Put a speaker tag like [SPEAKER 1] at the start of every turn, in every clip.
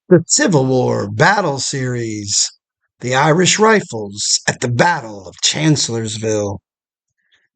[SPEAKER 1] The Civil War Battle Series. The Irish Rifles at the Battle of Chancellorsville.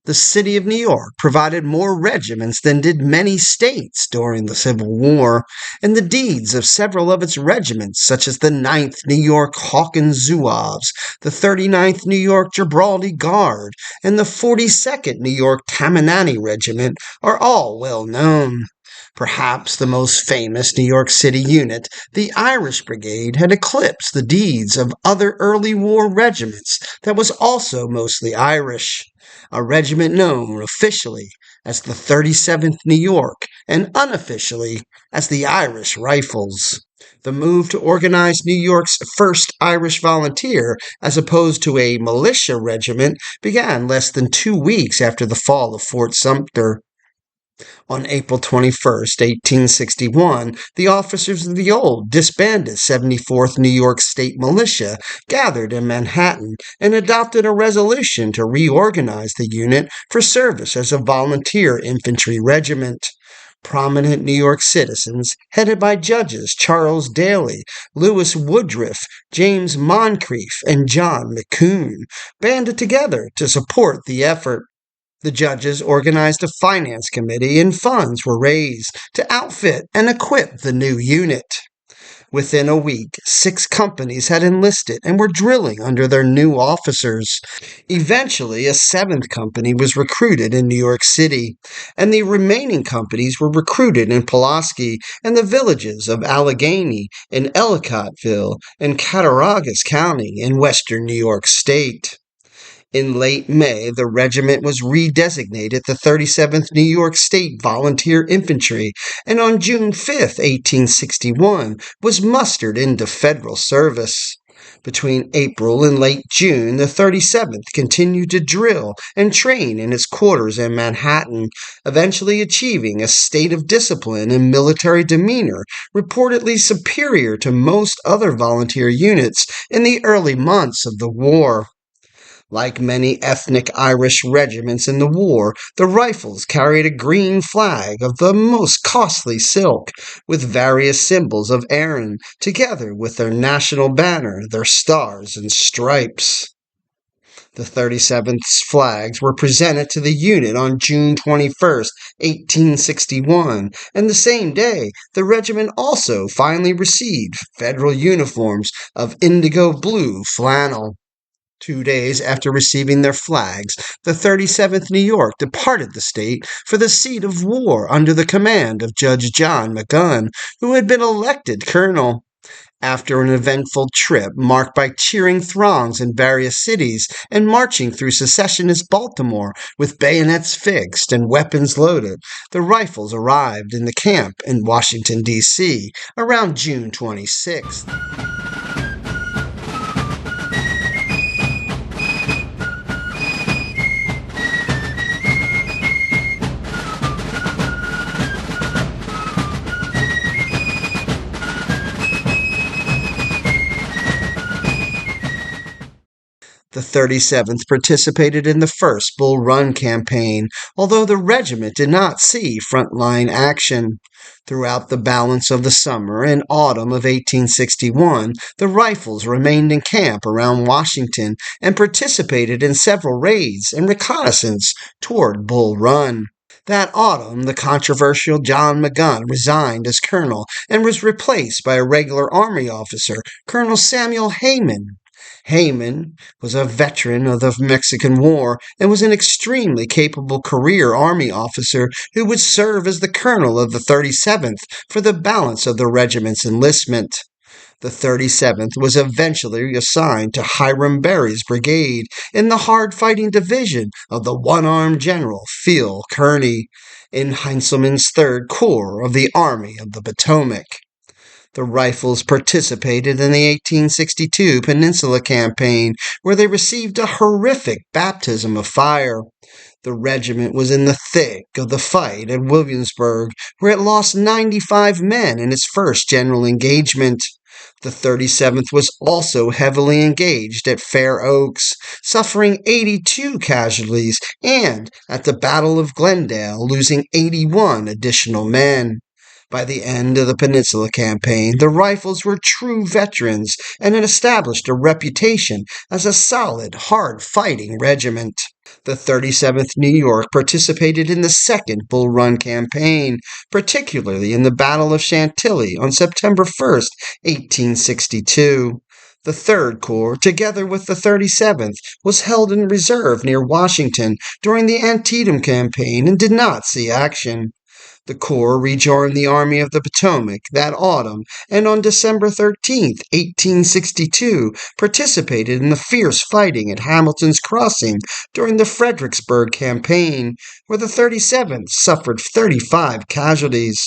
[SPEAKER 1] The city of New York provided more regiments than did many states during the Civil War, and the deeds of several of its regiments, such as the 9th New York Hawkins Zouaves, the 39th New York Gibraltar Guard, and the 42nd New York Tammany Regiment, are all well known. Perhaps the most famous New York City unit, the Irish Brigade, had eclipsed the deeds of other early war regiments that was also mostly Irish. A regiment known officially as the 37th New York and unofficially as the Irish Rifles. The move to organize New York's first Irish volunteer as opposed to a militia regiment began less than 2 weeks after the fall of Fort Sumter. On April 21st, 1861, the officers of the old, disbanded 74th New York State Militia gathered in Manhattan and adopted a resolution to reorganize the unit for service as a volunteer infantry regiment. Prominent New York citizens, headed by judges Charles Daly, Lewis Woodruff, James Moncrief, and John McCune, banded together to support the effort. The judges organized a finance committee and funds were raised to outfit and equip the new unit. Within a week, 6 companies had enlisted and were drilling under their new officers. Eventually, a 7th company was recruited in New York City, and the remaining companies were recruited in Pulaski and the villages of Allegheny and Ellicottville and Cattaraugus County in western New York State. In late May, the regiment was redesignated the 37th New York State Volunteer Infantry, and on June 5, 1861, was mustered into federal service. Between April and late June, the 37th continued to drill and train in its quarters in Manhattan, eventually achieving a state of discipline and military demeanor reportedly superior to most other volunteer units in the early months of the war. Like many ethnic Irish regiments in the war, the Rifles carried a green flag of the most costly silk, with various symbols of Erin, together with their national banner, their stars and stripes. The 37th's flags were presented to the unit on June 21st, 1861, and the same day, the regiment also finally received federal uniforms of indigo blue flannel. 2 days after receiving their flags, the 37th New York departed the state for the seat of war under the command of Judge John McGunn, who had been elected colonel. After an eventful trip marked by cheering throngs in various cities and marching through secessionist Baltimore with bayonets fixed and weapons loaded, the Rifles arrived in the camp in Washington, D.C. around June 26th. The 37th participated in the First Bull Run campaign, although the regiment did not see frontline action. Throughout the balance of the summer and autumn of 1861, the Rifles remained in camp around Washington and participated in several raids and reconnaissance toward Bull Run. That autumn, the controversial John McGunn resigned as colonel and was replaced by a regular Army officer, Colonel Samuel Hayman. Hayman was a veteran of the Mexican War and was an extremely capable career Army officer who would serve as the colonel of the 37th for the balance of the regiment's enlistment. The 37th was eventually assigned to Hiram Berry's brigade in the hard-fighting division of the one-armed General Phil Kearny in Heintzelman's 3rd Corps of the Army of the Potomac. The Rifles participated in the 1862 Peninsula Campaign, where they received a horrific baptism of fire. The regiment was in the thick of the fight at Williamsburg, where it lost 95 men in its first general engagement. The 37th was also heavily engaged at Fair Oaks, suffering 82 casualties, and at the Battle of Glendale, losing 81 additional men. By the end of the Peninsula Campaign, the Rifles were true veterans and had established a reputation as a solid, hard-fighting regiment. The 37th New York participated in the Second Bull Run Campaign, particularly in the Battle of Chantilly on September 1st, 1862. The Third Corps, together with the 37th, was held in reserve near Washington during the Antietam Campaign and did not see action. The Corps rejoined the Army of the Potomac that autumn and on December 13, 1862, participated in the fierce fighting at Hamilton's Crossing during the Fredericksburg Campaign, where the 37th suffered 35 casualties.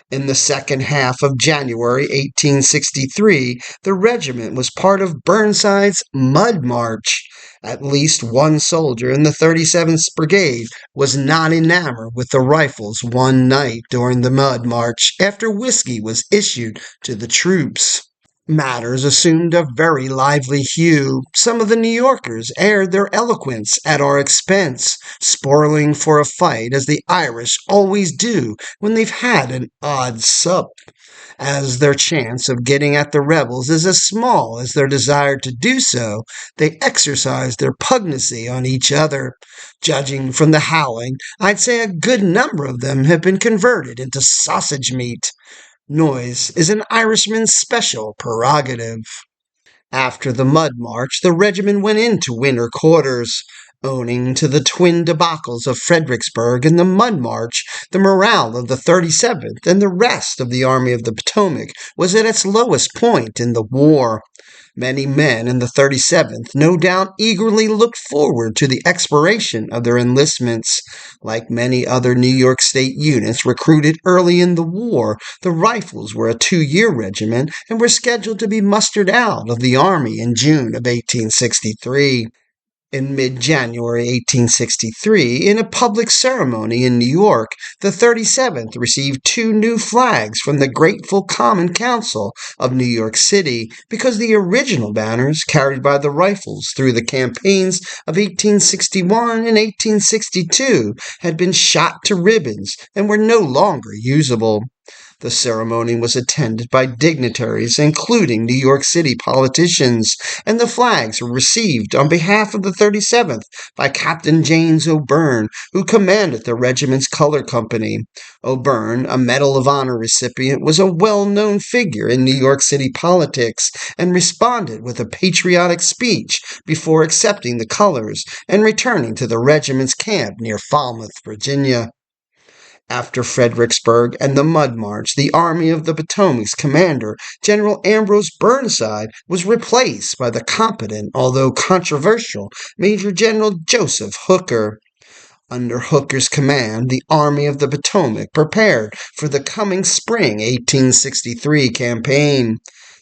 [SPEAKER 1] In the second half of January 1863, the regiment was part of Burnside's Mud March. At least one soldier in the 37th Brigade was not enamored with the Rifles one night during the Mud March after whiskey was issued to the troops. Matters assumed a very lively hue. Some of the New Yorkers aired their eloquence at our expense, spoiling for a fight as the Irish always do when they've had an odd sup. As their chance of getting at the rebels is as small as their desire to do so, they exercise their pugnacity on each other. Judging from the howling, I'd say a good number of them have been converted into sausage meat. Noise is an Irishman's special prerogative. After the Mud March, the regiment went into winter quarters. Owing to the twin debacles of Fredericksburg and the Mud March, the morale of the 37th and the rest of the Army of the Potomac was at its lowest point in the war. Many men in the 37th no doubt eagerly looked forward to the expiration of their enlistments. Like many other New York State units recruited early in the war, the Rifles were a 2-year regiment and were scheduled to be mustered out of the Army in June of 1863. In mid-January 1863, in a public ceremony in New York, the 37th received 2 new flags from the grateful Common Council of New York City because the original banners carried by the Rifles through the campaigns of 1861 and 1862 had been shot to ribbons and were no longer usable. The ceremony was attended by dignitaries, including New York City politicians, and the flags were received on behalf of the 37th by Captain James O'Byrne, who commanded the regiment's color company. O'Byrne, a Medal of Honor recipient, was a well-known figure in New York City politics and responded with a patriotic speech before accepting the colors and returning to the regiment's camp near Falmouth, Virginia. After Fredericksburg and the Mud March, the Army of the Potomac's commander, General Ambrose Burnside, was replaced by the competent, although controversial, Major General Joseph Hooker. Under Hooker's command, the Army of the Potomac prepared for the coming spring 1863 campaign.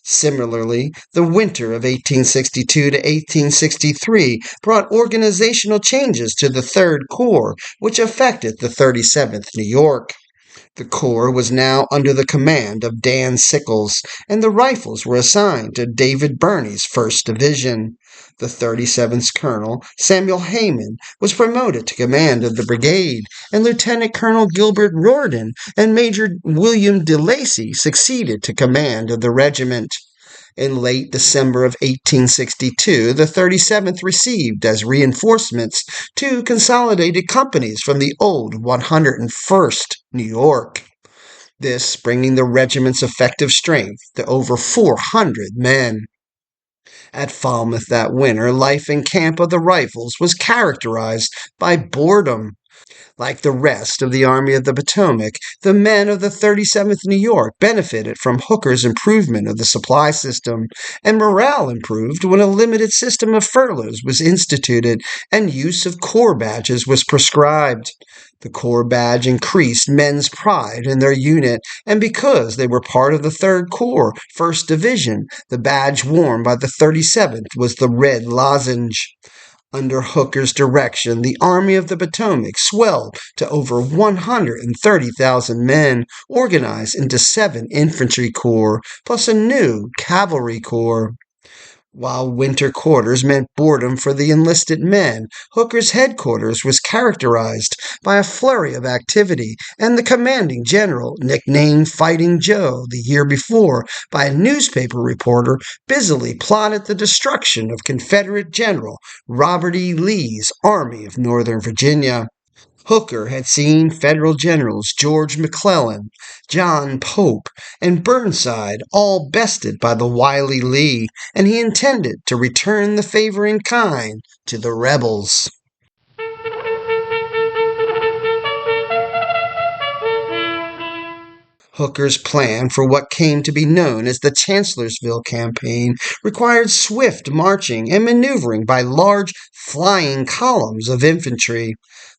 [SPEAKER 1] Similarly, the winter of 1862 to 1863 brought organizational changes to the Third Corps, which affected the 37th New York. The Corps was now under the command of Dan Sickles, and the Rifles were assigned to David Birney's 1st Division. The 37th's Colonel, Samuel Hayman, was promoted to command of the brigade, and Lieutenant Colonel Gilbert Riordan and Major William de Lacy succeeded to command of the regiment. In late December of 1862, the 37th received as reinforcements 2 consolidated companies from the old 101st New York, this bringing the regiment's effective strength to over 400 men. At Falmouth that winter, life in camp of the Rifles was characterized by boredom. Like the rest of the Army of the Potomac, the men of the 37th New York benefited from Hooker's improvement of the supply system, and morale improved when a limited system of furloughs was instituted and use of Corps badges was prescribed. The Corps badge increased men's pride in their unit, and because they were part of the 3rd Corps, 1st Division, the badge worn by the 37th was the red lozenge. Under Hooker's direction, the Army of the Potomac swelled to over 130,000 men, organized into 7 infantry corps, plus a new cavalry corps. While winter quarters meant boredom for the enlisted men, Hooker's headquarters was characterized by a flurry of activity, and the commanding general, nicknamed Fighting Joe the year before by a newspaper reporter, busily plotted the destruction of Confederate General Robert E. Lee's Army of Northern Virginia. Hooker had seen Federal generals George McClellan, John Pope, and Burnside all bested by the wily Lee, and he intended to return the favor in kind to the rebels. Hooker's plan for what came to be known as the Chancellorsville Campaign required swift marching and maneuvering by large flying columns of infantry.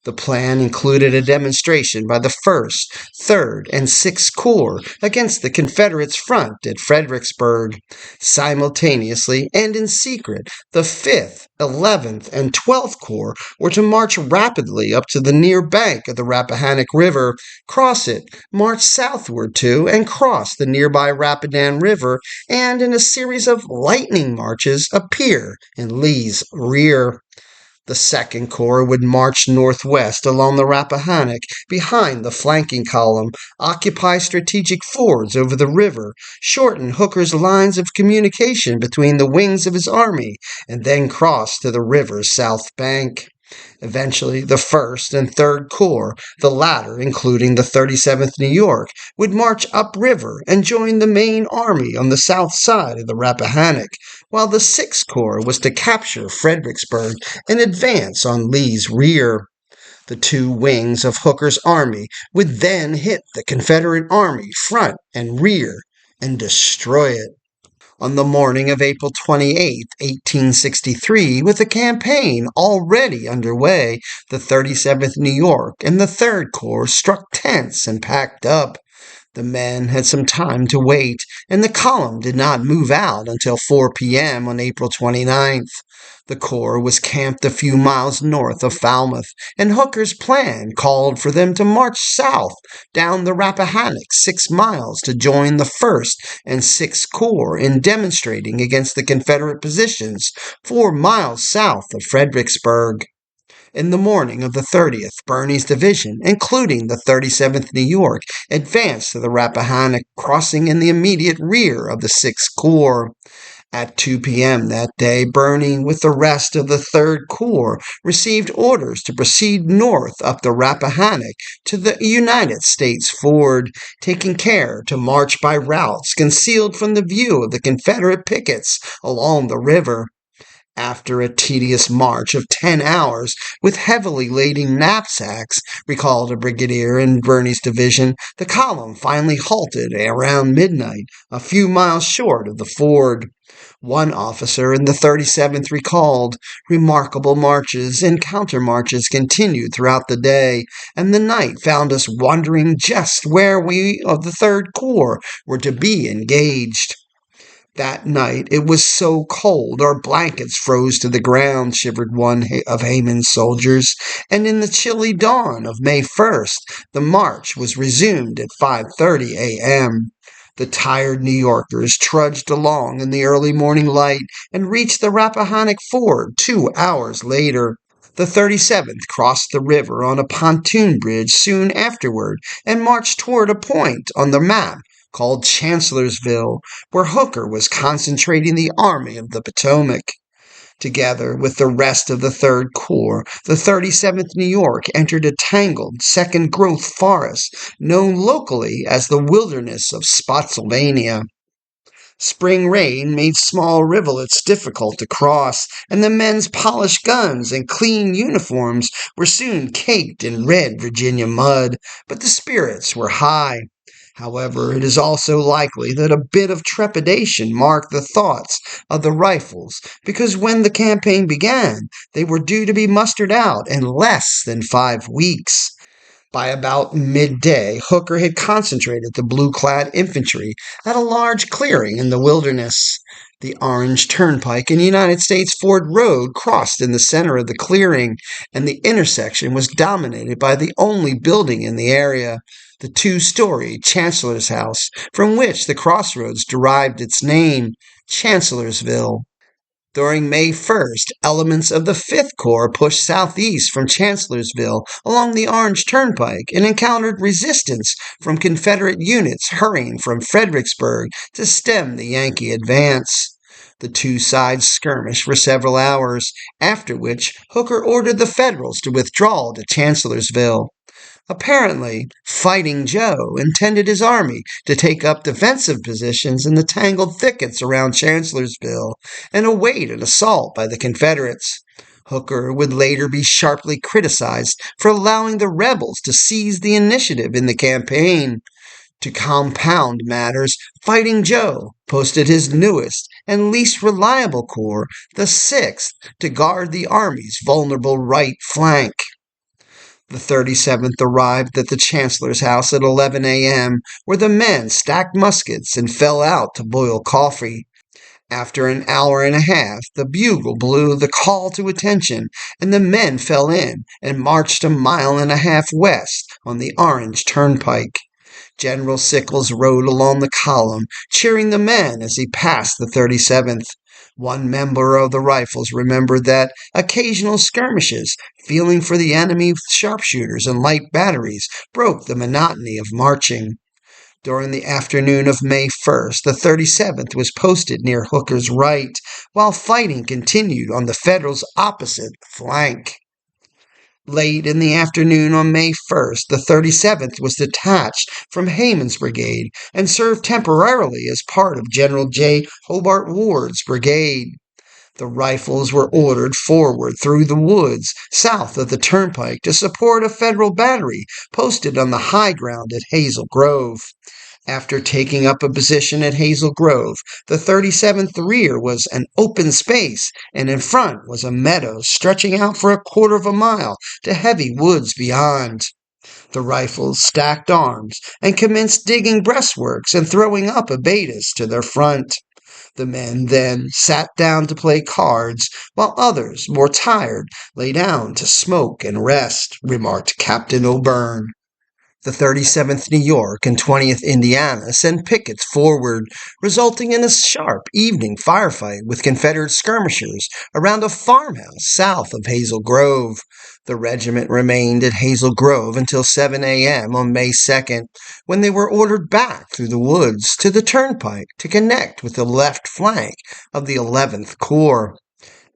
[SPEAKER 1] The plan included a demonstration by the 1st, 3rd, and 6th Corps against the Confederates' front at Fredericksburg. Simultaneously and in secret, the 5th, 11th, and 12th Corps were to march rapidly up to the near bank of the Rappahannock River, cross it, march southward to, and cross the nearby Rapidan River, and in a series of lightning marches appear in Lee's rear. The Second Corps would march northwest along the Rappahannock behind the flanking column, occupy strategic fords over the river, shorten Hooker's lines of communication between the wings of his army, and then cross to the river's south bank. Eventually, the 1st and 3rd Corps, the latter including the 37th New York, would march upriver and join the main army on the south side of the Rappahannock, while the 6th Corps was to capture Fredericksburg and advance on Lee's rear. The two wings of Hooker's army would then hit the Confederate Army front and rear and destroy it. On the morning of April 28, 1863, with the campaign already underway, the 37th New York and the 3rd Corps struck tents and packed up. The men had some time to wait, and the column did not move out until 4 p.m. on April 29th. The Corps was camped a few miles north of Falmouth, and Hooker's plan called for them to march south down the Rappahannock 6 miles to join the 1st and 6th Corps in demonstrating against the Confederate positions 4 miles south of Fredericksburg. In the morning of the 30th, Birney's division, including the 37th New York, advanced to the Rappahannock, crossing in the immediate rear of the 6th Corps. At 2 p.m. that day, Birney, with the rest of the 3rd Corps, received orders to proceed north up the Rappahannock to the United States Ford, taking care to march by routes concealed from the view of the Confederate pickets along the river. After a tedious march of 10 hours with heavily laden knapsacks, recalled a brigadier in Birney's division, the column finally halted around midnight, a few miles short of the ford. One officer in the 37th recalled, remarkable marches and countermarches continued throughout the day, and the night found us wondering just where we of the 3rd Corps were to be engaged. That night it was so cold our blankets froze to the ground, shivered one of Hayman's soldiers, and in the chilly dawn of May 1st, the march was resumed at 5:30 a.m. The tired New Yorkers trudged along in the early morning light and reached the Rappahannock Ford 2 hours later. The 37th crossed the river on a pontoon bridge soon afterward and marched toward a point on the map called Chancellorsville, where Hooker was concentrating the Army of the Potomac. Together with the rest of the 3rd Corps, the 37th New York entered a tangled second-growth forest known locally as the Wilderness of Spotsylvania. Spring rain made small rivulets difficult to cross, and the men's polished guns and clean uniforms were soon caked in red Virginia mud, but the spirits were high. However, it is also likely that a bit of trepidation marked the thoughts of the Rifles, because when the campaign began, they were due to be mustered out in less than 5 weeks. By about midday, Hooker had concentrated the blue-clad infantry at a large clearing in the wilderness. The Orange Turnpike and United States Ford Road crossed in the center of the clearing, and the intersection was dominated by the only building in the area, the 2-story Chancellor's House, from which the crossroads derived its name, Chancellorsville. During May 1st, elements of the 5th Corps pushed southeast from Chancellorsville along the Orange Turnpike and encountered resistance from Confederate units hurrying from Fredericksburg to stem the Yankee advance. The two sides skirmished for several hours, after which Hooker ordered the Federals to withdraw to Chancellorsville. Apparently, Fighting Joe intended his army to take up defensive positions in the tangled thickets around Chancellorsville and await an assault by the Confederates. Hooker would later be sharply criticized for allowing the rebels to seize the initiative in the campaign. To compound matters, Fighting Joe posted his newest and least reliable corps, the 6th, to guard the Army's vulnerable right flank. The 37th arrived at the Chancellor's house at 11 a.m., where the men stacked muskets and fell out to boil coffee. After an hour and a half, the bugle blew the call to attention, and the men fell in and marched a mile and a half west on the Orange Turnpike. General Sickles rode along the column, cheering the men as he passed the 37th. One member of the Rifles remembered that occasional skirmishes, feeling for the enemy with sharpshooters and light batteries, broke the monotony of marching. During the afternoon of May 1st, the 37th was posted near Hooker's right, while fighting continued on the Federals' opposite flank. Late in the afternoon on May 1st, the 37th was detached from Hayman's brigade and served temporarily as part of General J. Hobart Ward's brigade. The Rifles were ordered forward through the woods south of the turnpike to support a Federal battery posted on the high ground at Hazel Grove. After taking up a position at Hazel Grove, the 37th rear was an open space, and in front was a meadow stretching out for a quarter of a mile to heavy woods beyond. The Rifles stacked arms and commenced digging breastworks and throwing up abatis to their front. The men then sat down to play cards, while others, more tired, lay down to smoke and rest, remarked Captain O'Byrne. The 37th New York and 20th Indiana sent pickets forward, resulting in a sharp evening firefight with Confederate skirmishers around a farmhouse south of Hazel Grove. The regiment remained at Hazel Grove until 7 a.m. on May 2nd, when they were ordered back through the woods to the turnpike to connect with the left flank of the 11th Corps.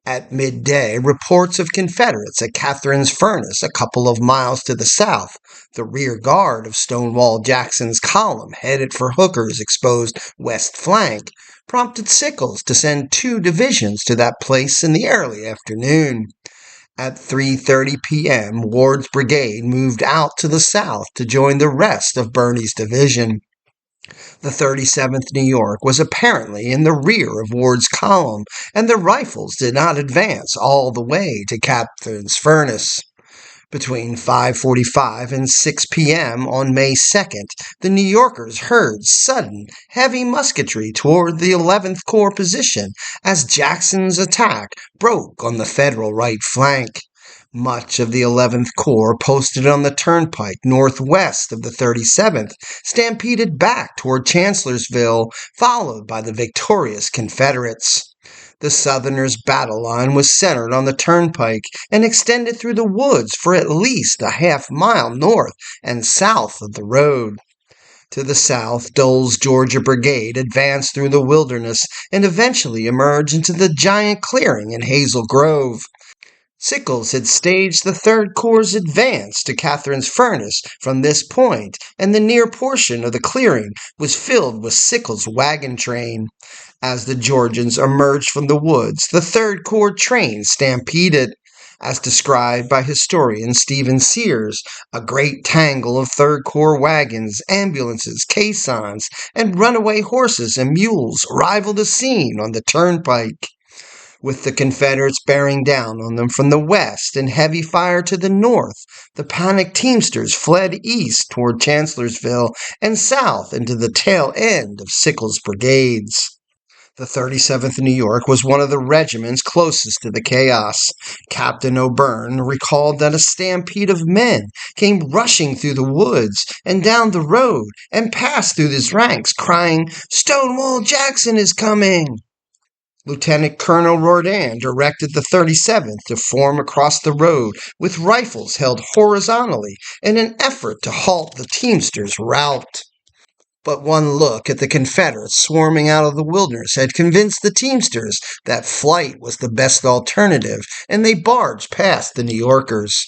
[SPEAKER 1] At midday, reports of Confederates at Catherine's Furnace, a couple of miles to the south, the rear guard of Stonewall Jackson's column headed for Hooker's exposed west flank, prompted Sickles to send 2 divisions to that place in the early afternoon. At 3:30 p.m., Ward's brigade moved out to the south to join the rest of Birney's division. The 37th New York was apparently in the rear of Ward's column, and the Rifles did not advance all the way to Catherine's Furnace. Between 5:45 and 6 p.m. on May 2nd, the New Yorkers heard sudden, heavy musketry toward the 11th Corps position as Jackson's attack broke on the Federal right flank. Much of the 11th Corps posted on the turnpike northwest of the 37th stampeded back toward Chancellorsville, followed by the victorious Confederates. The Southerners' battle line was centered on the turnpike and extended through the woods for at least a half-mile north and south of the road. To the south, Dole's Georgia Brigade advanced through the wilderness and eventually emerged into the giant clearing in Hazel Grove. Sickles had staged the 3rd Corps' advance to Catherine's Furnace from this point, and the near portion of the clearing was filled with Sickles' wagon train. As the Georgians emerged from the woods, the 3rd Corps train stampeded. As described by historian Stephen Sears, a great tangle of 3rd Corps wagons, ambulances, caissons, and runaway horses and mules rivaled the scene on the turnpike. With the Confederates bearing down on them from the west and heavy fire to the north, the panicked teamsters fled east toward Chancellorsville and south into the tail end of Sickles' brigades. The 37th New York was one of the regiments closest to the chaos. Captain O'Byrne recalled that a stampede of men came rushing through the woods and down the road and passed through his ranks, crying, "Stonewall Jackson is coming!" Lieutenant Colonel Rodin directed the 37th to form across the road with rifles held horizontally in an effort to halt the teamsters' rout. But one look at the Confederates swarming out of the wilderness had convinced the teamsters that flight was the best alternative, and they barged past the New Yorkers.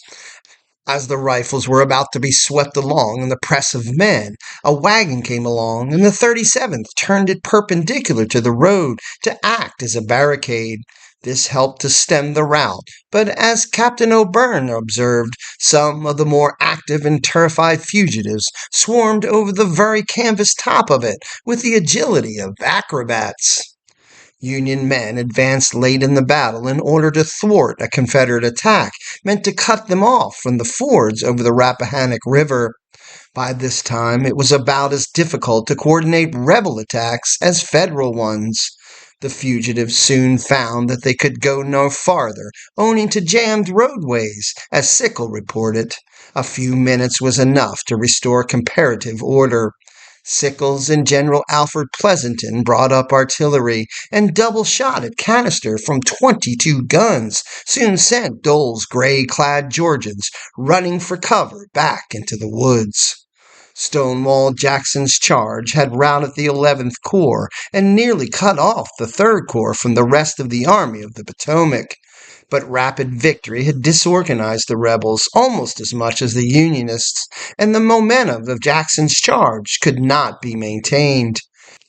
[SPEAKER 1] As the rifles were about to be swept along in the press of men, a wagon came along, and the 37th turned it perpendicular to the road to act as a barricade. This helped to stem the rout, but as Captain O'Byrne observed, some of the more active and terrified fugitives swarmed over the very canvas top of it with the agility of acrobats. Union men advanced late in the battle in order to thwart a Confederate attack meant to cut them off from the fords over the Rappahannock River. By this time, it was about as difficult to coordinate rebel attacks as Federal ones. The fugitives soon found that they could go no farther, owing to jammed roadways, as Sickle reported. A few minutes was enough to restore comparative order. Sickles and General Alfred Pleasonton brought up artillery, and double-shotted canister from 22 guns soon sent Dole's gray-clad Georgians running for cover back into the woods. Stonewall Jackson's charge had routed the 11th Corps and nearly cut off the 3rd Corps from the rest of the Army of the Potomac. But rapid victory had disorganized the rebels almost as much as the Unionists, and the momentum of Jackson's charge could not be maintained.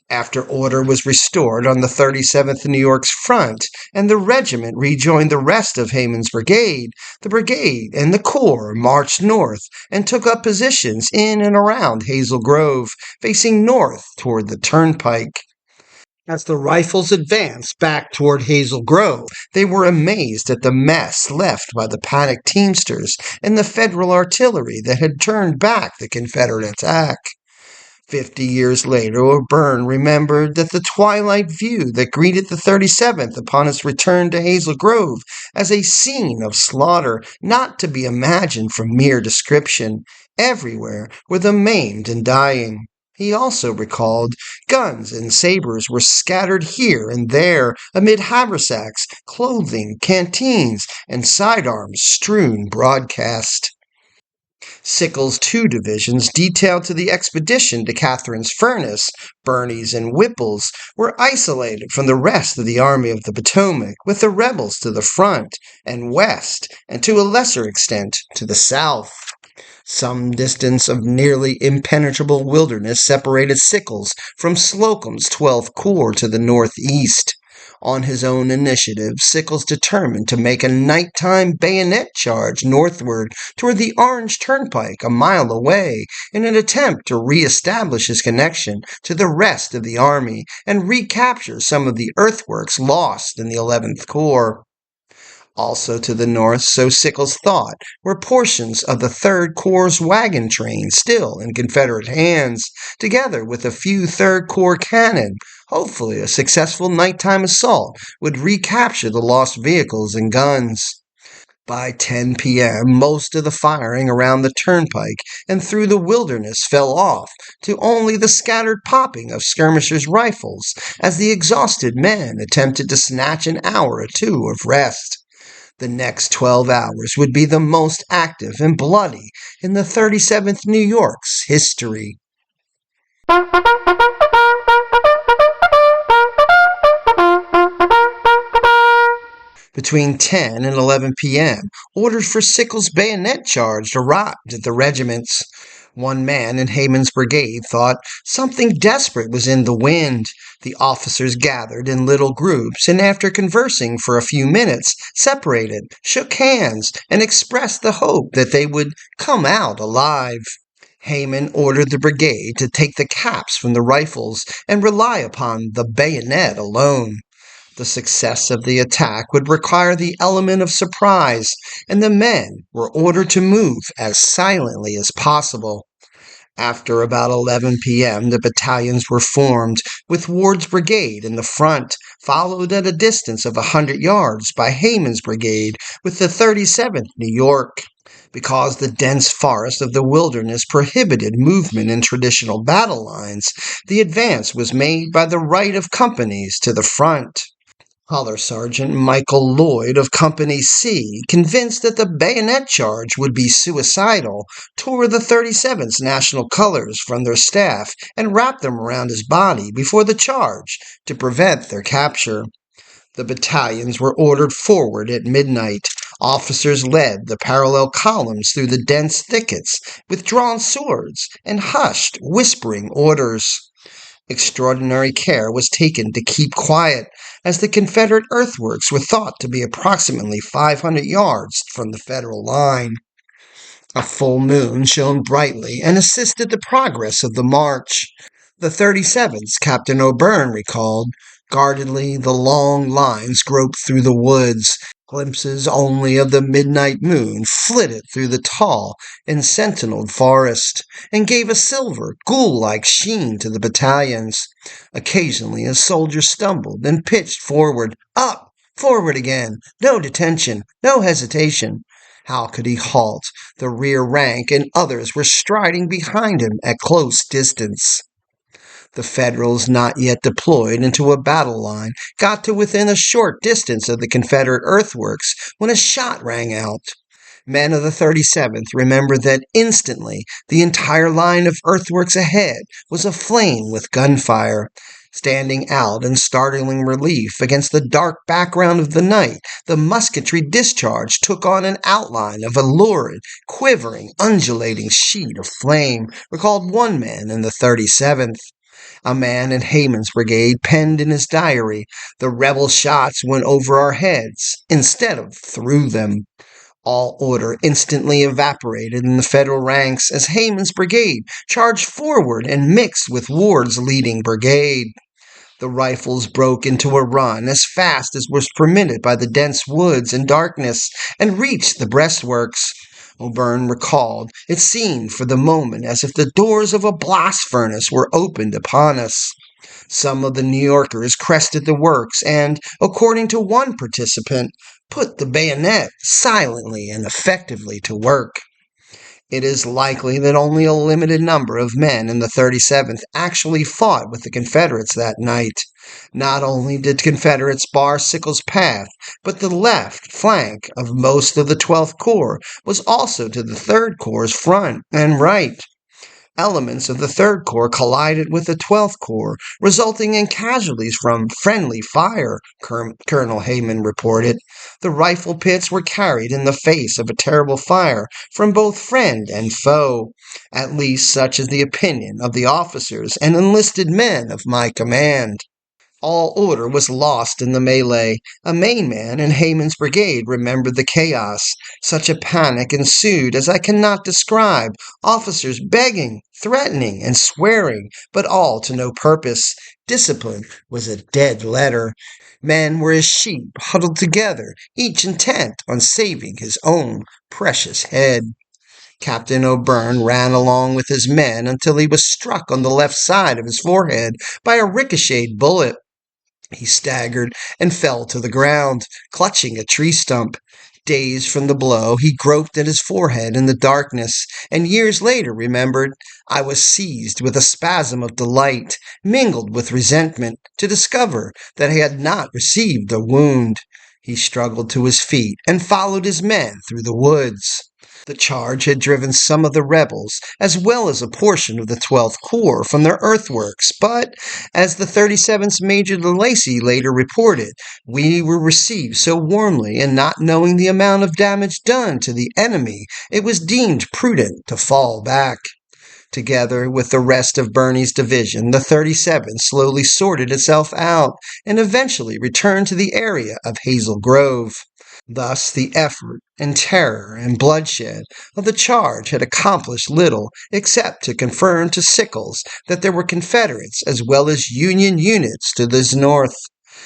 [SPEAKER 1] After order was restored on the 37th New York's front, and the regiment rejoined the rest of Hayman's brigade, the brigade and the corps marched north and took up positions in and around Hazel Grove, facing north toward the turnpike. As the rifles advanced back toward Hazel Grove, they were amazed at the mess left by the panicked teamsters and the Federal artillery that had turned back the Confederate attack. 50 years later, O'Byrne remembered that the twilight view that greeted the 37th upon its return to Hazel Grove as a scene of slaughter not to be imagined from mere description. Everywhere were the maimed and dying. He also recalled guns and sabers were scattered here and there amid haversacks, clothing, canteens, and sidearms strewn broadcast. Sickles' 2 divisions detailed to the expedition to Catherine's Furnace, Birney's, and Whipple's were isolated from the rest of the Army of the Potomac, with the rebels to the front and west, and to a lesser extent to the south. Some distance of nearly impenetrable wilderness separated Sickles from Slocum's 12th Corps to the northeast. On his own initiative, Sickles determined to make a nighttime bayonet charge northward toward the Orange Turnpike a mile away in an attempt to re-establish his connection to the rest of the army and recapture some of the earthworks lost in the 11th Corps. Also to the north, so Sickles thought, were portions of the 3rd Corps' wagon train still in Confederate hands, together with a few 3rd Corps cannon. Hopefully a successful nighttime assault would recapture the lost vehicles and guns. By 10 p.m., most of the firing around the turnpike and through the wilderness fell off to only the scattered popping of skirmishers' rifles as the exhausted men attempted to snatch an hour or two of rest. The next 12 hours would be the most active and bloody in the 37th New York's history. Between 10 and 11 p.m., orders for Sickles' bayonet charge arrived at the regiments. One man in Hayman's brigade thought something desperate was in the wind. The officers gathered in little groups and after conversing for a few minutes, separated, shook hands, and expressed the hope that they would come out alive. Hayman ordered the brigade to take the caps from the rifles and rely upon the bayonet alone. The success of the attack would require the element of surprise, and the men were ordered to move as silently as possible. After about 11 p.m., the battalions were formed, with Ward's brigade in the front, followed at a distance of 100 yards by Hayman's brigade with the 37th New York. Because the dense forest of the wilderness prohibited movement in traditional battle lines, the advance was made by the right of companies to the front. Color Sergeant Michael Lloyd of Company C, convinced that the bayonet charge would be suicidal, tore the 37th's national colors from their staff and wrapped them around his body before the charge to prevent their capture. The battalions were ordered forward at midnight. Officers led the parallel columns through the dense thickets with drawn swords and hushed, whispering orders. Extraordinary care was taken to keep quiet, as the Confederate earthworks were thought to be approximately 500 yards from the Federal line. A full moon shone brightly and assisted the progress of the march. The 37th, Captain O'Byrne recalled, guardedly the long lines groped through the woods. Glimpses only of the midnight moon flitted through the tall and sentineled forest, and gave a silver, ghoul-like sheen to the battalions. Occasionally a soldier stumbled and pitched forward. Up! Forward again! No detention! No hesitation! How could he halt? The rear rank and others were striding behind him at close distance. The Federals, not yet deployed into a battle line, got to within a short distance of the Confederate earthworks when a shot rang out. Men of the 37th remembered that instantly the entire line of earthworks ahead was aflame with gunfire. Standing out in startling relief against the dark background of the night, the musketry discharge took on an outline of a lurid, quivering, undulating sheet of flame, recalled one man in the 37th. A man in Hayman's brigade penned in his diary, "The rebel shots went over our heads instead of through them." All order instantly evaporated in the Federal ranks as Hayman's brigade charged forward and mixed with Ward's leading brigade. The rifles broke into a run as fast as was permitted by the dense woods and darkness, and reached the breastworks. O'Byrne recalled, it seemed for the moment as if the doors of a blast furnace were opened upon us. Some of the New Yorkers crested the works and, according to one participant, put the bayonet silently and effectively to work. It is likely that only a limited number of men in the 37th actually fought with the Confederates that night. Not only did Confederates bar Sickle's path, but the left flank of most of the 12th Corps was also to the 3rd Corps' front and right. Elements of the 3rd Corps collided with the 12th Corps, resulting in casualties from friendly fire, Colonel Hayman reported. The rifle pits were carried in the face of a terrible fire from both friend and foe, at least such is the opinion of the officers and enlisted men of my command. All order was lost in the melee. A main man in Hayman's brigade remembered the chaos. Such a panic ensued as I cannot describe, officers begging, threatening, and swearing, but all to no purpose. Discipline was a dead letter. Men were as sheep huddled together, each intent on saving his own precious head. Captain O'Byrne ran along with his men until he was struck on the left side of his forehead by a ricocheted bullet. He staggered and fell to the ground, clutching a tree stump. Dazed from the blow, he groped at his forehead in the darkness, and years later remembered, I was seized with a spasm of delight, mingled with resentment, to discover that he had not received a wound. He struggled to his feet and followed his men through the woods. The charge had driven some of the rebels, as well as a portion of the 12th Corps, from their earthworks, but, as the 37th Major de Lacy later reported, we were received so warmly, and not knowing the amount of damage done to the enemy, it was deemed prudent to fall back. Together with the rest of Birney's division, the 37th slowly sorted itself out and eventually returned to the area of Hazel Grove. Thus, the effort and terror and bloodshed of the charge had accomplished little except to confirm to Sickles that there were Confederates as well as Union units to his north.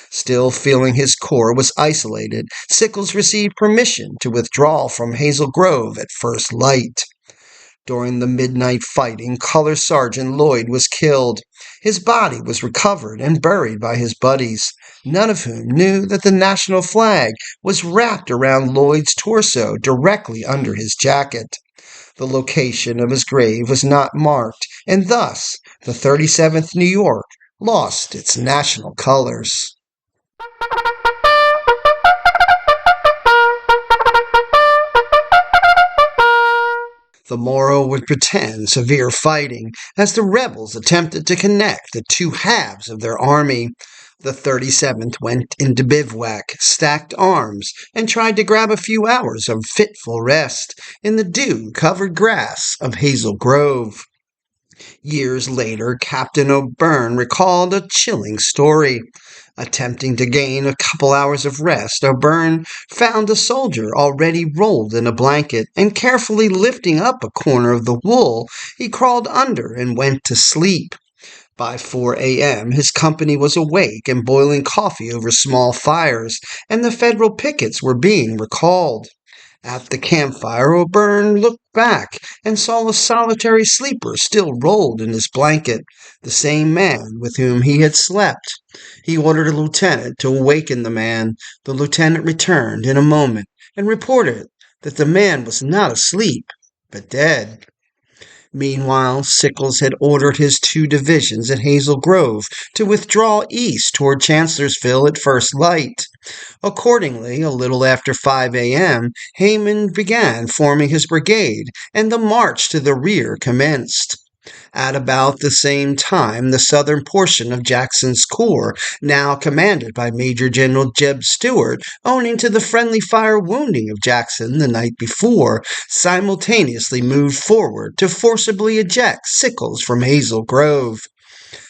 [SPEAKER 1] Still feeling his corps was isolated, Sickles received permission to withdraw from Hazel Grove at first light. During the midnight fighting, Color Sergeant Lloyd was killed. His body was recovered and buried by his buddies, none of whom knew that the national flag was wrapped around Lloyd's torso directly under his jacket. The location of his grave was not marked, and thus the 37th New York lost its national colors. The morrow would pretend severe fighting as the rebels attempted to connect the two halves of their army. The 37th went into bivouac, stacked arms, and tried to grab a few hours of fitful rest in the dew-covered grass of Hazel Grove. Years later, Captain O'Byrne recalled a chilling story. Attempting to gain a couple hours of rest, O'Byrne found a soldier already rolled in a blanket, and carefully lifting up a corner of the wool, he crawled under and went to sleep. By 4 a.m., his company was awake and boiling coffee over small fires, and the Federal pickets were being recalled. At the campfire, O'Byrne looked back and saw a solitary sleeper still rolled in his blanket, the same man with whom he had slept. He ordered a lieutenant to awaken the man. The lieutenant returned in a moment and reported that the man was not asleep, but dead. Meanwhile, Sickles had ordered his 2 divisions at Hazel Grove to withdraw east toward Chancellorsville at first light. Accordingly, a little after 5 a.m., Hayman began forming his brigade, and the march to the rear commenced. At about the same time, the southern portion of Jackson's corps, now commanded by Major General Jeb Stuart, owing to the friendly fire wounding of Jackson the night before, simultaneously moved forward to forcibly eject Sickles from Hazel Grove.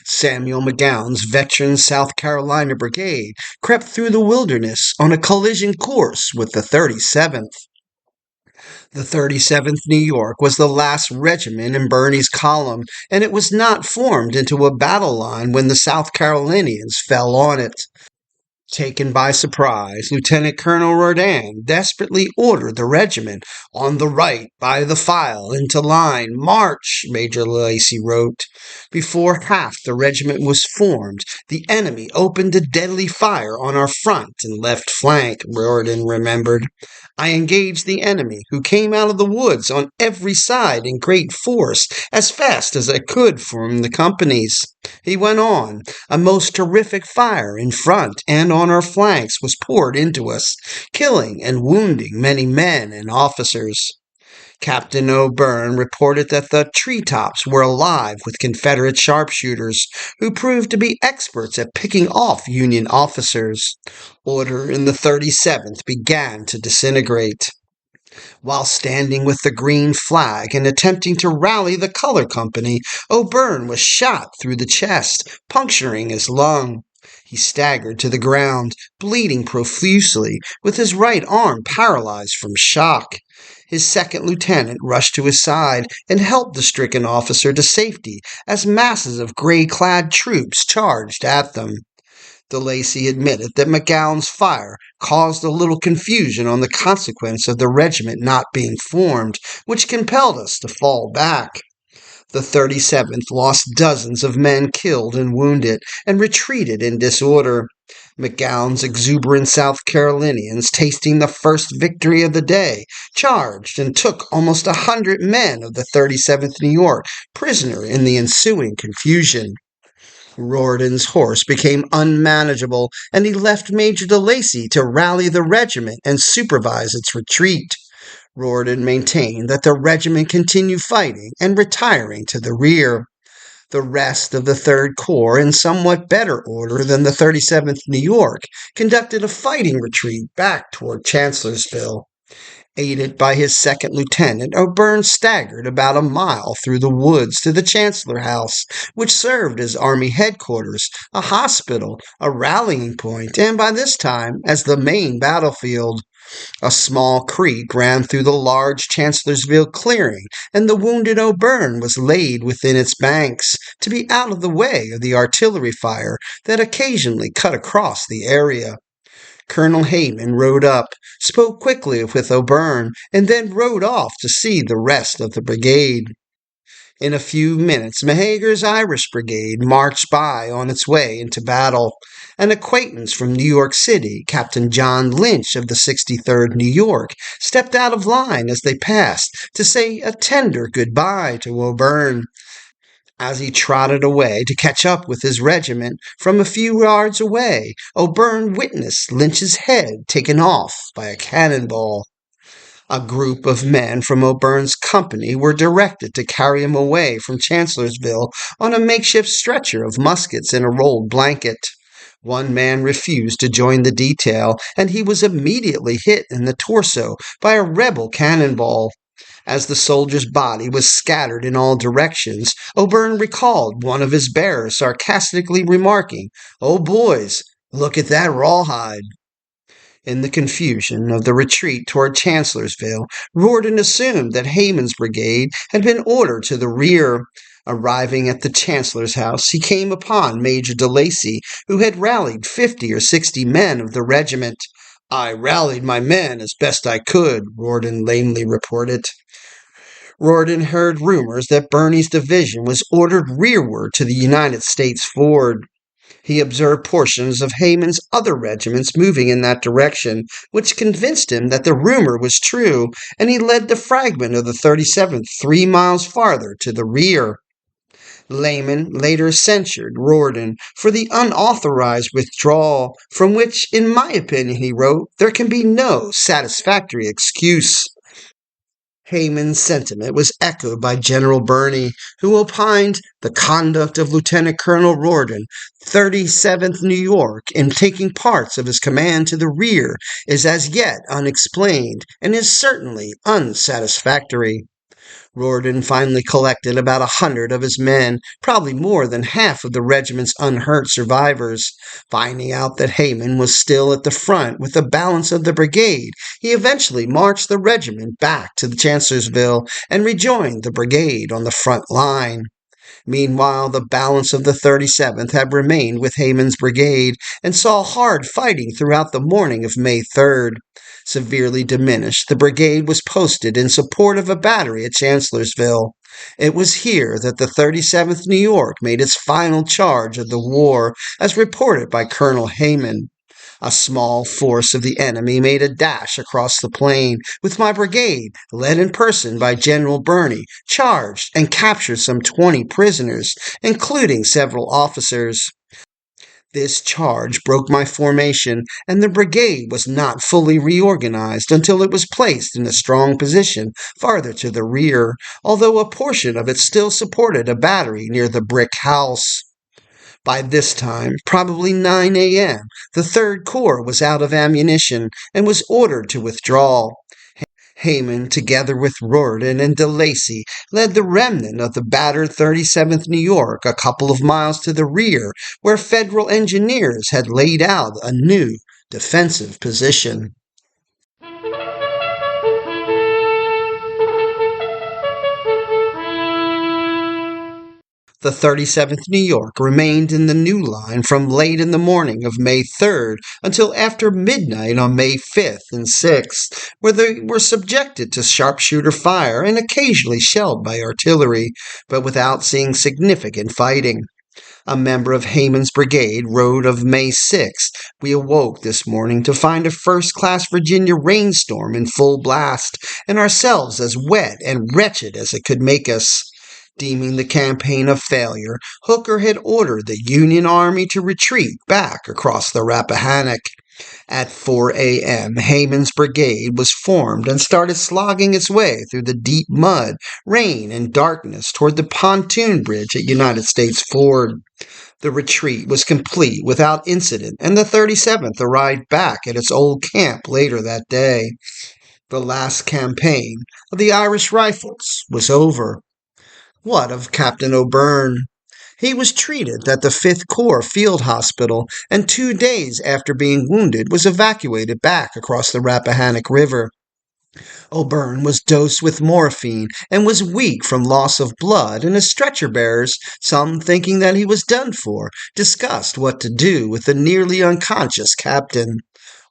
[SPEAKER 1] Samuel McGowan's veteran South Carolina Brigade crept through the wilderness on a collision course with the 37th. The 37th New York was the last regiment in Birney's column, and it was not formed into a battle line when the South Carolinians fell on it. Taken by surprise, Lieutenant Colonel Rodin desperately ordered the regiment on the right by the file into line. "March," Major Lacey wrote. Before half the regiment was formed, the enemy opened a deadly fire on our front and left flank, Rodin remembered. "I engaged the enemy, who came out of the woods on every side in great force, as fast as I could form the companies." He went on. "A most terrific fire in front and on our flanks was poured into us, killing and wounding many men and officers." Captain O'Byrne reported that the treetops were alive with Confederate sharpshooters, who proved to be experts at picking off Union officers. Order in the 37th began to disintegrate. While standing with the green flag and attempting to rally the color company, O'Byrne was shot through the chest, puncturing his lung. He staggered to the ground, bleeding profusely, with his right arm paralyzed from shock. His second lieutenant rushed to his side and helped the stricken officer to safety as masses of gray-clad troops charged at them. De Lacy admitted that McGowan's fire caused a little confusion on the consequence of the regiment not being formed, which compelled us to fall back. The 37th lost dozens of men killed and wounded and retreated in disorder. McGowan's exuberant South Carolinians, tasting the first victory of the day, charged and took almost 100 men of the 37th New York prisoner in the ensuing confusion. Riordan's horse became unmanageable, and he left Major de Lacy to rally the regiment and supervise its retreat. Riordan maintained that the regiment continued fighting and retiring to the rear. The rest of the 3rd Corps, in somewhat better order than the 37th New York, conducted a fighting retreat back toward Chancellorsville. Aided by his second lieutenant, O'Byrne staggered about a mile through the woods to the Chancellor House, which served as Army headquarters, a hospital, a rallying point, and by this time as the main battlefield. A small creek ran through the large Chancellorsville clearing, and the wounded O'Byrne was laid within its banks, to be out of the way of the artillery fire that occasionally cut across the area. Colonel Hayman rode up, spoke quickly with O'Byrne, and then rode off to see the rest of the brigade. In a few minutes, Mahager's Irish Brigade marched by on its way into battle. An acquaintance from New York City, Captain John Lynch of the 63rd New York, stepped out of line as they passed to say a tender goodbye to O'Byrne. As he trotted away to catch up with his regiment, from a few yards away, O'Byrne witnessed Lynch's head taken off by a cannonball. A group of men from O'Byrne's company were directed to carry him away from Chancellorsville on a makeshift stretcher of muskets and a rolled blanket. One man refused to join the detail, and he was immediately hit in the torso by a rebel cannonball. As the soldier's body was scattered in all directions, O'Byrne recalled one of his bearers sarcastically remarking, "Oh, boys, look at that rawhide." In the confusion of the retreat toward Chancellorsville, Riordan assumed that Hayman's brigade had been ordered to the rear. Arriving at the chancellor's house, he came upon Major de Lacy, who had rallied 50 or 60 men of the regiment. "I rallied my men as best I could," Riordan lamely reported. Riordan heard rumors that Birney's division was ordered rearward to the United States ford. He observed portions of Hayman's other regiments moving in that direction, which convinced him that the rumor was true, and he led the fragment of the 37th 3 miles farther to the rear. Layman later censured Riordan for the unauthorized withdrawal, from which, in my opinion, he wrote, there can be no satisfactory excuse. Hayman's sentiment was echoed by General Birney, who opined the conduct of Lieutenant Colonel Riordan, 37th New York, in taking parts of his command to the rear is as yet unexplained and is certainly unsatisfactory. Riordan finally collected about 100 of his men, probably more than half of the regiment's unhurt survivors. Finding out that Hayman was still at the front with the balance of the brigade, he eventually marched the regiment back to Chancellorsville and rejoined the brigade on the front line. Meanwhile, the balance of the 37th had remained with Hayman's brigade and saw hard fighting throughout the morning of May 3rd. Severely diminished, the brigade was posted in support of a battery at Chancellorsville. It was here that the 37th New York made its final charge of the war, as reported by Colonel Hayman. A small force of the enemy made a dash across the plain, with my brigade, led in person by General Birney, charged and captured some 20 prisoners, including several officers. This charge broke my formation, and the brigade was not fully reorganized until it was placed in a strong position farther to the rear, although a portion of it still supported a battery near the brick house. By this time, probably 9 a.m., the Third Corps was out of ammunition and was ordered to withdraw. Hayman, together with Riordan and de Lacy, led the remnant of the battered 37th New York a couple of miles to the rear, where Federal engineers had laid out a new defensive position. The 37th New York remained in the new line from late in the morning of May 3rd until after midnight on May 5th and 6th, where they were subjected to sharpshooter fire and occasionally shelled by artillery, but without seeing significant fighting. A member of Hayman's brigade wrote of May 6th, "We awoke this morning to find a first-class Virginia rainstorm in full blast, and ourselves as wet and wretched as it could make us." Deeming the campaign a failure, Hooker had ordered the Union Army to retreat back across the Rappahannock. At 4 a.m., Hayman's brigade was formed and started slogging its way through the deep mud, rain, and darkness toward the pontoon bridge at United States Ford. The retreat was complete without incident, and the 37th arrived back at its old camp later that day. The last campaign of the Irish Rifles was over. What of Captain O'Byrne? He was treated at the 5th Corps Field Hospital, and 2 days after being wounded was evacuated back across the Rappahannock River. O'Byrne was dosed with morphine and was weak from loss of blood, and his stretcher bearers, some thinking that he was done for, discussed what to do with the nearly unconscious captain.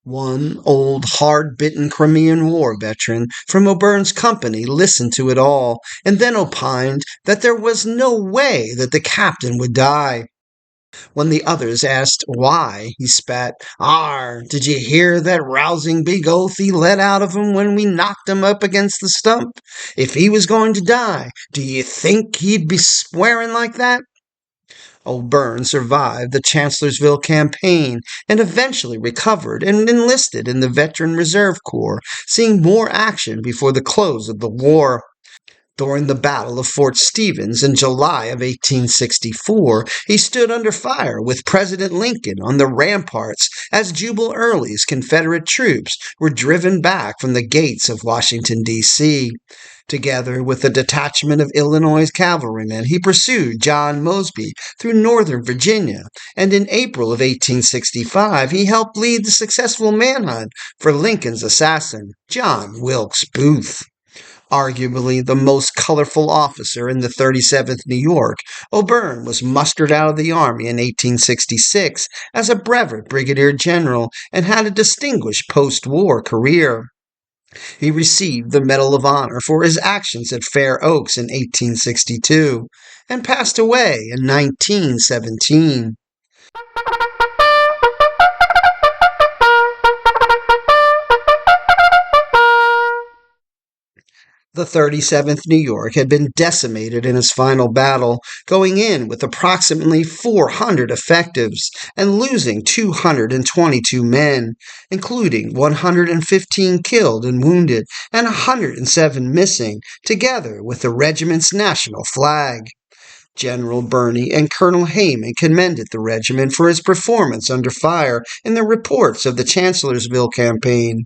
[SPEAKER 1] One old, hard-bitten Crimean War veteran from O'Byrne's company listened to it all, and then opined that there was no way that the captain would die. When the others asked why, he spat, "Arr, did you hear that rousing big oath he let out of him when we knocked him up against the stump? If he was going to die, do you think he'd be swearing like that?" O'Byrne survived the Chancellorsville campaign and eventually recovered and enlisted in the Veteran Reserve Corps, seeing more action before the close of the war. During the Battle of Fort Stevens in July of 1864, he stood under fire with President Lincoln on the ramparts as Jubal Early's Confederate troops were driven back from the gates of Washington, D.C. Together with a detachment of Illinois cavalrymen, he pursued John Mosby through northern Virginia, and in April of 1865 he helped lead the successful manhunt for Lincoln's assassin, John Wilkes Booth. Arguably the most colorful officer in the 37th New York, O'Byrne was mustered out of the Army in 1866 as a brevet brigadier general and had a distinguished post-war career. He received the Medal of Honor for his actions at Fair Oaks in 1862 and passed away in 1917. The 37th New York had been decimated in its final battle, going in with approximately 400 effectives and losing 222 men, including 115 killed and wounded and 107 missing, together with the regiment's national flag. General Birney and Colonel Hayman commended the regiment for its performance under fire in their reports of the Chancellorsville campaign.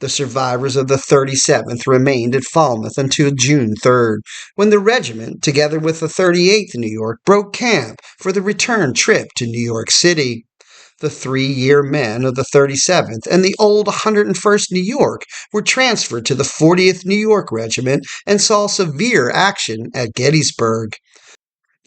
[SPEAKER 1] The survivors of the 37th remained at Falmouth until June 3rd, when the regiment, together with the 38th New York, broke camp for the return trip to New York City. The 3-year men of the 37th and the old 101st New York were transferred to the 40th New York Regiment and saw severe action at Gettysburg.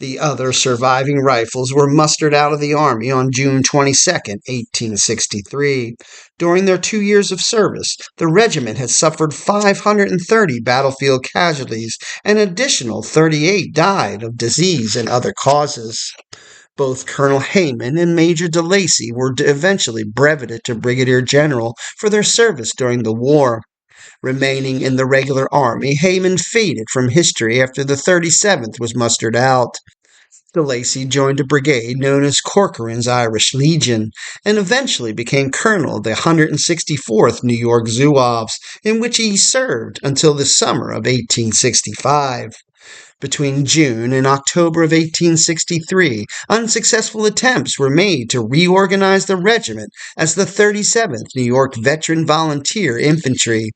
[SPEAKER 1] The other surviving rifles were mustered out of the Army on June 22, 1863. During their 2 years of service, the regiment had suffered 530 battlefield casualties, and an additional 38 died of disease and other causes. Both Colonel Hayman and Major DeLacy were eventually breveted to Brigadier General for their service during the war. Remaining in the regular army, Hayman faded from history after the 37th was mustered out. DeLacy joined a brigade known as Corcoran's Irish Legion, and eventually became colonel of the 164th New York Zouaves, in which he served until the summer of 1865. Between June and October of 1863, unsuccessful attempts were made to reorganize the regiment as the 37th New York Veteran Volunteer Infantry.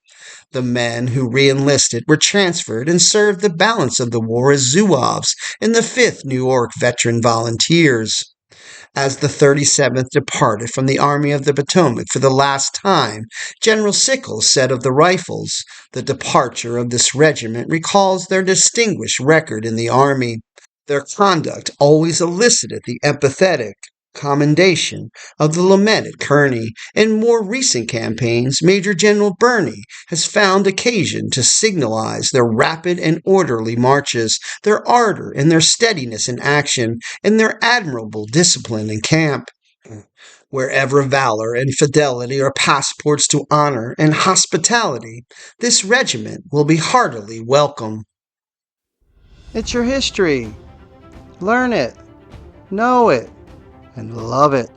[SPEAKER 1] The men who re-enlisted were transferred and served the balance of the war as Zouaves in the 5th New York Veteran Volunteers. As the 37th departed from the Army of the Potomac for the last time, General Sickle said of the Rifles, "The departure of this regiment recalls their distinguished record in the Army. Their conduct always elicited the empathetic commendation of the lamented Kearny. In more recent campaigns, Major General Birney has found occasion to signalize their rapid and orderly marches, their ardor and their steadiness in action, and their admirable discipline in camp. Wherever valor and fidelity are passports to honor and hospitality, this regiment will be heartily welcome." It's your history. Learn it, know it, and love it.